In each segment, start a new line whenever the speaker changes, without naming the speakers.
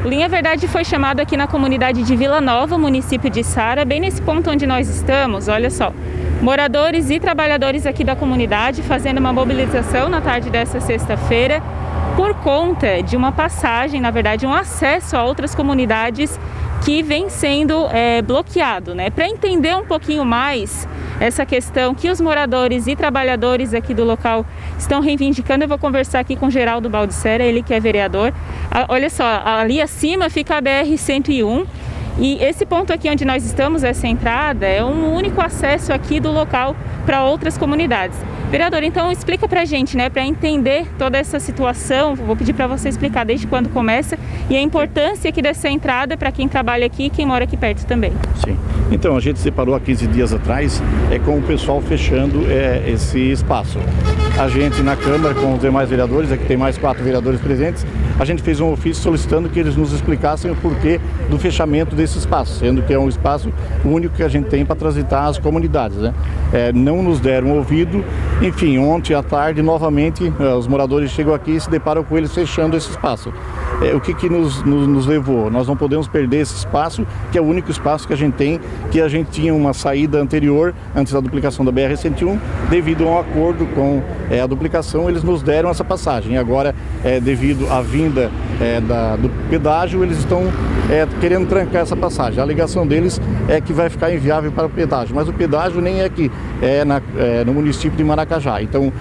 O Linha Verdade foi chamado aqui na comunidade de Vila Nova, município de Sara, bem nesse ponto onde nós estamos, olha só. Moradores e trabalhadores aqui da comunidade fazendo uma mobilização na tarde dessa sexta-feira por conta de uma passagem, na verdade um acesso a outras comunidades que vem sendo bloqueado, né? Para entender um pouquinho mais essa questão que os moradores e trabalhadores aqui do local estão reivindicando, eu vou conversar aqui com Geraldo Baldissera, ele que é vereador. Olha só, ali acima fica a BR-101 e esse ponto aqui onde nós estamos, essa entrada, é um único acesso aqui do local para outras comunidades. Vereador, então explica pra gente, né, para entender toda essa situação, vou pedir para você explicar desde quando começa e a importância aqui dessa entrada para quem trabalha aqui e quem mora aqui perto também.
Sim, então a gente separou há 15 dias atrás, com o pessoal fechando esse espaço. A gente na Câmara, com os demais vereadores, aqui tem mais 4 vereadores presentes, a gente fez um ofício solicitando que eles nos explicassem o porquê do fechamento desse espaço, sendo que é um espaço único que a gente tem para transitar as comunidades, né? Não nos deram ouvido. Enfim, ontem à tarde, novamente, os moradores chegam aqui e se deparam com eles fechando esse espaço. O que nos levou? Nós não podemos perder esse espaço, que é o único espaço que a gente tem, que a gente tinha uma saída anterior, antes da duplicação da BR-101, devido a um acordo com a duplicação, eles nos deram essa passagem. Agora, devido à vinda do pedágio, eles estão querendo trancar essa passagem. A alegação deles é que vai ficar inviável para o pedágio, mas o pedágio nem é aqui, no município de Maracajá. Então,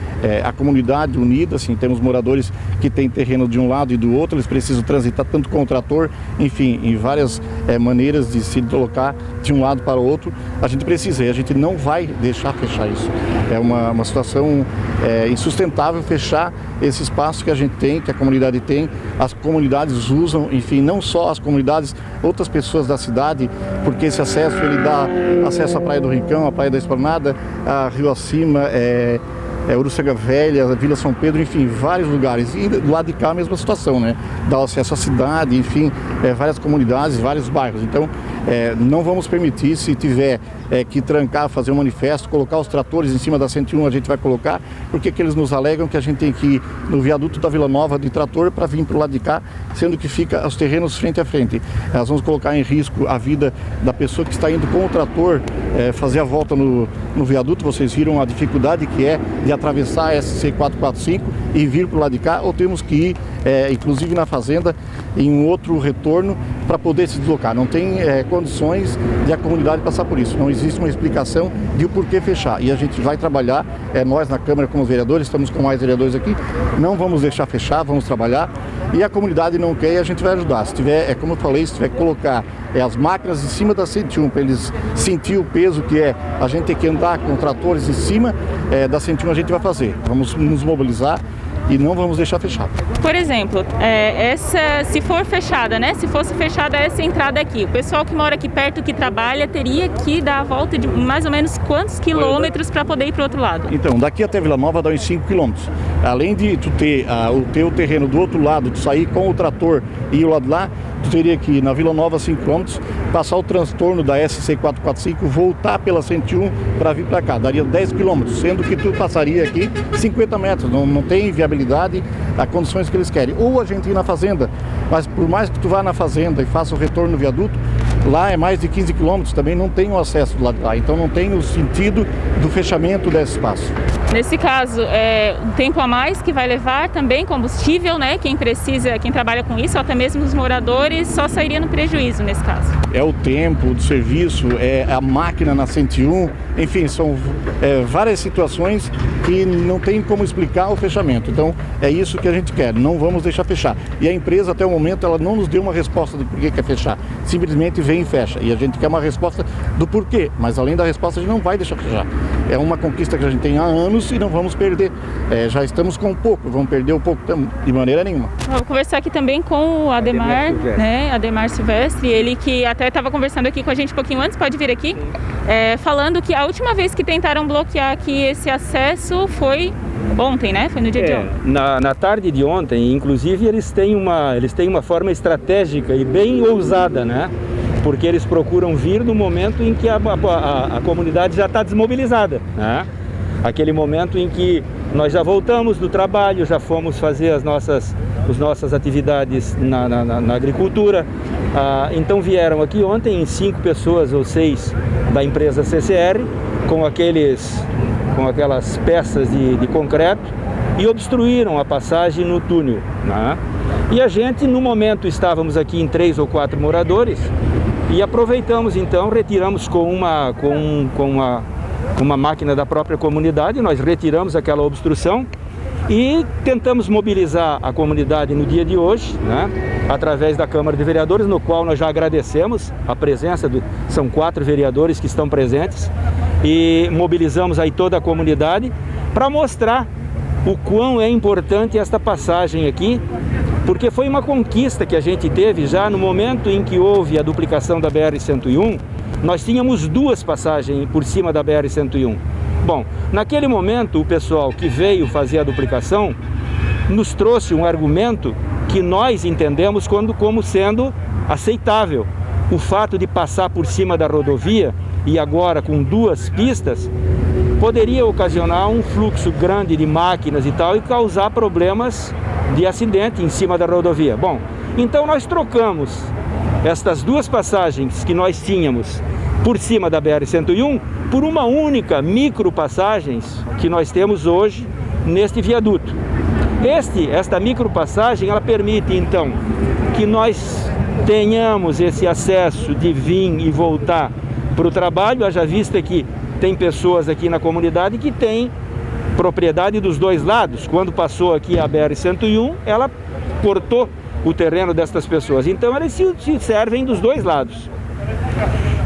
a comunidade unida, assim, temos moradores que têm terreno de um lado e do outro, eles precisam transitar tanto com o trator, enfim, em várias maneiras de se deslocar de um lado para o outro. A gente precisa, e a gente não vai deixar fechar isso. É uma situação insustentável fechar esse espaço que a gente tem, que a comunidade tem. As comunidades usam, enfim, não só as comunidades, outras pessoas da cidade, porque esse acesso, ele dá acesso à Praia do Rincão, à Praia da Esplanada, a Rio Acima, Uruçanga Velha, Vila São Pedro, enfim, vários lugares. E do lado de cá a mesma situação, né? Dá acesso à cidade, enfim, várias comunidades, vários bairros. Então, não vamos permitir, se tiver que trancar, fazer um manifesto, colocar os tratores em cima da 101, a gente vai colocar, porque que eles nos alegam que a gente tem que ir no viaduto da Vila Nova de trator para vir para o lado de cá, sendo que fica os terrenos frente a frente. Nós vamos colocar em risco a vida da pessoa que está indo com o trator fazer a volta no viaduto. Vocês viram a dificuldade que é de atravessar a SC445 e vir para o lado de cá, ou temos que ir, inclusive na fazenda, em um outro retorno para poder se deslocar. Não tem condições de a comunidade passar por isso. Não existe uma explicação de o porquê fechar. E a gente vai trabalhar, nós na Câmara como vereadores, estamos com mais vereadores aqui, não vamos deixar fechar, vamos trabalhar. E a comunidade não quer e a gente vai ajudar. Se tiver, como eu falei, se tiver que colocar as máquinas em cima da 101 para eles sentir o peso que é a gente ter que andar com tratores em cima da 101, a gente vai fazer. Vamos nos mobilizar e não vamos deixar fechar.
Por exemplo, se for fechada, né? Se fosse fechada essa entrada aqui, o pessoal que mora aqui perto, que trabalha, teria que dar a volta de mais ou menos quantos quilômetros para poder ir para o outro lado?
Então, daqui até Vila Nova dá uns 5 quilômetros. Além de tu ter o teu terreno do outro lado, tu sair com o trator e ir lá de lá, tu teria que ir na Vila Nova 5 km, passar o transtorno da SC445, voltar pela 101 para vir para cá. Daria 10 km, sendo que tu passaria aqui 50 metros. Não tem viabilidade, as condições que eles querem. Ou a gente ir na fazenda, mas por mais que tu vá na fazenda e faça o retorno no viaduto, lá é mais de 15 quilômetros, também não tem o acesso do lado de lá. Então não tem o sentido do fechamento desse espaço.
Nesse caso, um tempo a mais que vai levar também combustível, né? Quem precisa, quem trabalha com isso, até mesmo os moradores, só sairia no prejuízo nesse caso.
É o tempo do serviço, é a máquina na 101, enfim, são várias situações que não tem como explicar o fechamento. Então, é isso que a gente quer, não vamos deixar fechar. E a empresa, até o momento, ela não nos deu uma resposta do porquê quer fechar. Simplesmente vem e fecha. E a gente quer uma resposta do porquê, mas além da resposta, a gente não vai deixar fechar. É uma conquista que a gente tem há anos e não vamos perder. Já estamos com pouco, vamos perder o pouco de maneira nenhuma.
Vou conversar aqui também com o Ademar, né? Ademar Silvestre, ele que até estava conversando aqui com a gente um pouquinho antes, pode vir aqui, falando que a última vez que tentaram bloquear aqui esse acesso foi ontem, né? Foi no dia de ontem.
Na tarde de ontem, inclusive, eles têm uma forma estratégica e bem ousada, né? Porque eles procuram vir no momento em que a comunidade já está desmobilizada, né? Aquele momento em que nós já voltamos do trabalho, já fomos fazer as nossas as nossas atividades na agricultura. Então vieram aqui ontem 5 pessoas ou 6 da empresa CCR com aquelas peças de concreto e obstruíram a passagem no túnel, né? E a gente, no momento, estávamos aqui em 3 ou 4 moradores e aproveitamos então, retiramos com uma máquina da própria comunidade, nós retiramos aquela obstrução e tentamos mobilizar a comunidade no dia de hoje, né, através da Câmara de Vereadores, no qual nós já agradecemos a presença, são 4 vereadores que estão presentes, e mobilizamos aí toda a comunidade para mostrar o quão é importante esta passagem aqui, porque foi uma conquista que a gente teve já no momento em que houve a duplicação da BR-101. Nós tínhamos 2 passagens por cima da BR-101. Bom, naquele momento o pessoal que veio fazer a duplicação nos trouxe um argumento que nós entendemos como sendo aceitável. O fato de passar por cima da rodovia e agora com 2 pistas poderia ocasionar um fluxo grande de máquinas e tal e causar problemas de acidente em cima da rodovia. Bom, então nós trocamos estas 2 passagens que nós tínhamos por cima da BR-101 por uma única micropassagem que nós temos hoje neste viaduto. Esta micropassagem, ela permite então que nós tenhamos esse acesso de vir e voltar para o trabalho, haja vista que tem pessoas aqui na comunidade que têm propriedade dos 2 lados. Quando passou aqui a BR-101, ela cortou o terreno destas pessoas. Então eles se servem dos 2 lados.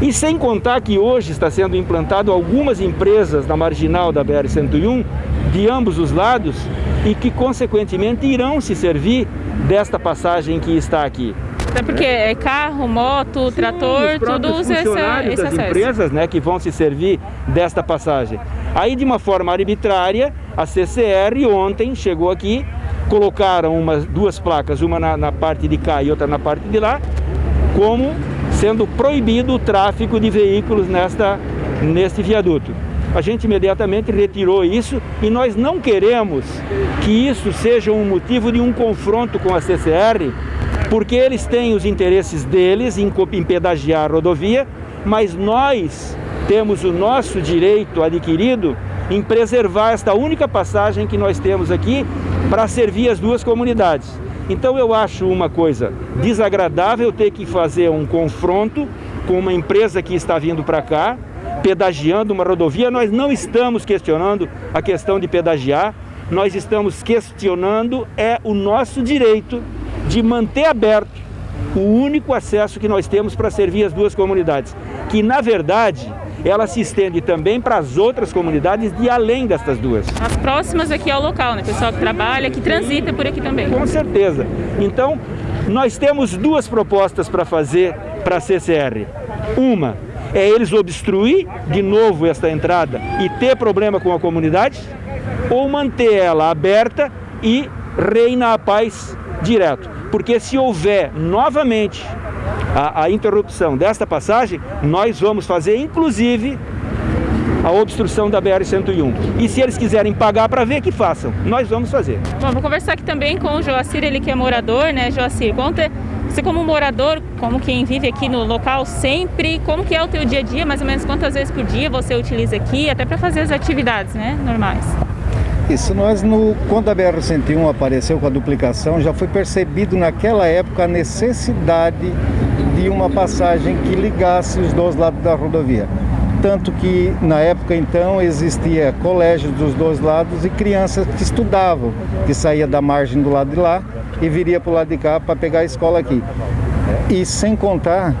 E sem contar que hoje está sendo implantado algumas empresas na marginal da BR-101 de ambos os lados e que consequentemente irão se servir desta passagem que está aqui.
Até porque é carro, moto, trator, tudo usa esse
das
acesso.
Empresas, né, que vão se servir desta passagem. Aí, de uma forma arbitrária, a CCR ontem chegou aqui, colocaram 2 placas, uma na parte de cá e outra na parte de lá, como sendo proibido o tráfego de veículos neste viaduto. A gente imediatamente retirou isso e nós não queremos que isso seja um motivo de um confronto com a CCR, porque eles têm os interesses deles em pedagiar a rodovia, mas nós temos o nosso direito adquirido em preservar esta única passagem que nós temos aqui para servir as 2 comunidades. Então eu acho uma coisa desagradável ter que fazer um confronto com uma empresa que está vindo para cá, pedagiando uma rodovia. Nós não estamos questionando a questão de pedagiar, nós estamos questionando o nosso direito de manter aberto o único acesso que nós temos para servir as 2 comunidades, que na verdade ela se estende também para as outras comunidades de além destas 2.
As próximas aqui ao local, né? Pessoal que trabalha, que transita por aqui também.
Com certeza. Então, nós temos 2 propostas para fazer para a CCR. Uma é eles obstruir de novo esta entrada e ter problema com a comunidade, ou manter ela aberta e reinar a paz direto. Porque se houver novamente a interrupção desta passagem, nós vamos fazer inclusive a obstrução da BR-101. E se eles quiserem pagar para ver, que façam. Nós vamos fazer.
Bom, vou conversar aqui também com o Joacir, ele que é morador, né, Joacir? Conta, você como morador, como quem vive aqui no local sempre, como que é o teu dia a dia, mais ou menos quantas vezes por dia você utiliza aqui, até para fazer as atividades, né, normais?
Isso, quando a BR-101 apareceu com a duplicação, já foi percebido naquela época a necessidade de uma passagem que ligasse os 2 lados da rodovia. Tanto que na época então existia colégios dos 2 lados e crianças que estudavam, que saía da margem do lado de lá e viria para o lado de cá para pegar a escola aqui. E sem contar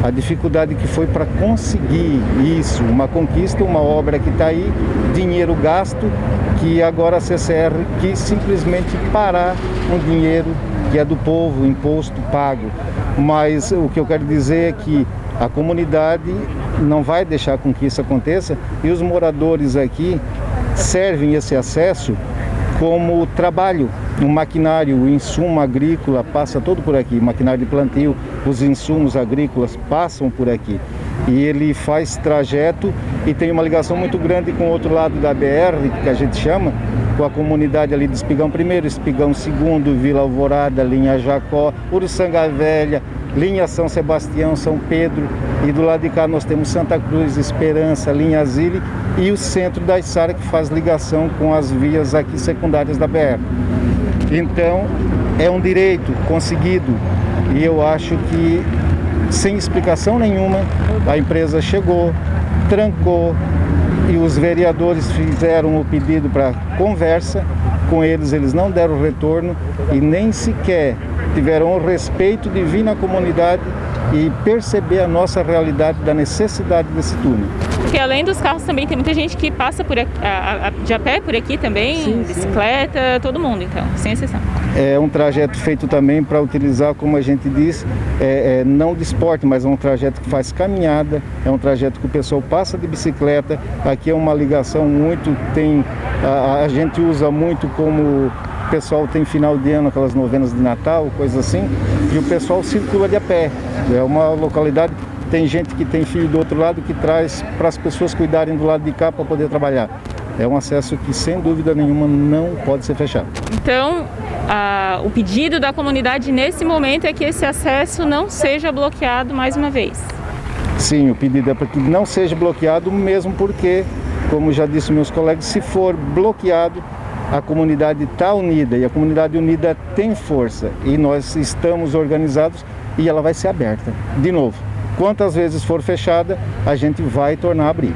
a dificuldade que foi para conseguir isso, uma conquista, uma obra que está aí, dinheiro gasto, que agora a CCR quis simplesmente parar um dinheiro que é do povo, imposto pago. Mas o que eu quero dizer é que a comunidade não vai deixar com que isso aconteça e os moradores aqui servem esse acesso como trabalho. O maquinário, o insumo agrícola passa todo por aqui, o maquinário de plantio, os insumos agrícolas passam por aqui. E ele faz trajeto e tem uma ligação muito grande com o outro lado da BR, que a gente chama, com a comunidade ali de Espigão 1º, Espigão 2º, Vila Alvorada, linha Jacó, Uruçanga Velha, linha São Sebastião, São Pedro, e do lado de cá nós temos Santa Cruz, Esperança, linha Azile e o centro da Içara, que faz ligação com as vias aqui secundárias da BR. Então, é um direito conseguido e eu acho que, sem explicação nenhuma, a empresa chegou, trancou e os vereadores fizeram o pedido para conversa com eles, eles não deram retorno e nem sequer tiveram o respeito de vir na comunidade e perceber a nossa realidade da necessidade desse túnel.
Porque além dos carros também tem muita gente que passa por aqui, de a pé por aqui também, sim, bicicleta, todo mundo então, sem exceção.
É um trajeto feito também para utilizar, como a gente diz, não de esporte, mas é um trajeto que faz caminhada, é um trajeto que o pessoal passa de bicicleta. Aqui é uma ligação muito, a gente usa muito como o pessoal tem final de ano, aquelas novenas de Natal, coisa assim, e o pessoal circula de a pé. É uma localidade, tem gente que tem filho do outro lado que traz para as pessoas cuidarem do lado de cá para poder trabalhar. É um acesso que, sem dúvida nenhuma, não pode ser fechado.
Então, o pedido da comunidade nesse momento é que esse acesso não seja bloqueado mais uma vez.
Sim, o pedido é para que não seja bloqueado, mesmo porque, como já disse meus colegas, se for bloqueado, a comunidade está unida e a comunidade unida tem força e nós estamos organizados e ela vai ser aberta. De novo, quantas vezes for fechada, a gente vai tornar a abrir.